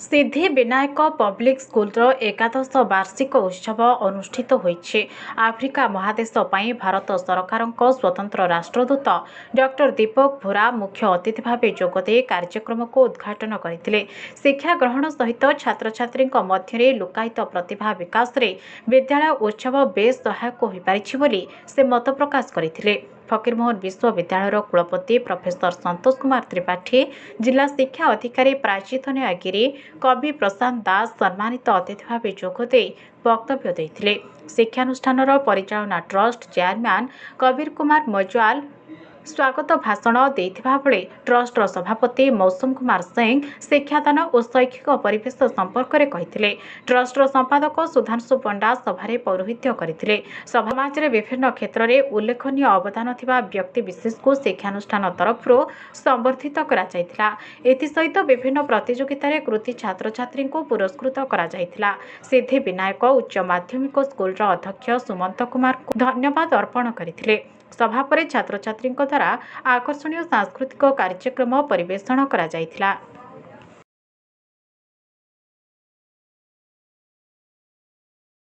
Siddhi Vinayak public Schuler एकादश वार्षिक उत्सव अनुष्ठित होइछे। आफ्रिका महादेश पई भारत सरकार स्वतंत्र राष्ट्रदूत डॉक्टर दीपक भोरा मुख्य अतिथि भाव जोगदे कार्यक्रम को उद्घाटन करथिले। शिक्षा ग्रहण सहित छात्र छात्री मध्य लुकायित प्रतिभा विकास रे विद्यालय उत्सव बेस सहायक हो पारिछि बोली से मत प्रकाश करथिले। फकीरमोहन विश्वविद्यालय कुलपति प्रोफेसर संतोष कुमार त्रिपाठी, जिला शिक्षा अधिकारी प्राचीधन्य गिरी, कवि प्रशांत दास सम्मानित अतिथि भाव जोगदे वक्तव्य देते। शिक्षानुष्ठान परिचालना ट्रस्ट चेयरमैन कबीर कुमार मजुआल स्वागत भाषण देथिबा बेले ट्रस्टर सभापति मौसम कुमार सिंह शिक्षादान और शैक्षिक परिवेश संपर्क में कहिथिले। ट्रस्टर संपादक सुधांशु पंडा सभारे पौरोहित्य करथिले। समाज रे विभिन्न क्षेत्र में उल्लेखनीय अवदान थिबा व्यक्ति विशेष को शिक्षानुष्ठान तरफ संबर्धित करा जायतिला। एथि सहित विभिन्न प्रतियोगिता रे कृति छात्र छात्री को पुरस्कृत करा जायतिला। सिद्धि विनायक उच्च माध्यमिक स्कूल अध्यक्ष सुमंत कुमार को धन्यवाद अर्पण करथिले। सभा पर छात्र छात्री द्वारा आकर्षणीय सांस्कृतिक कार्यक्रम परिवेषण करा जायतिला।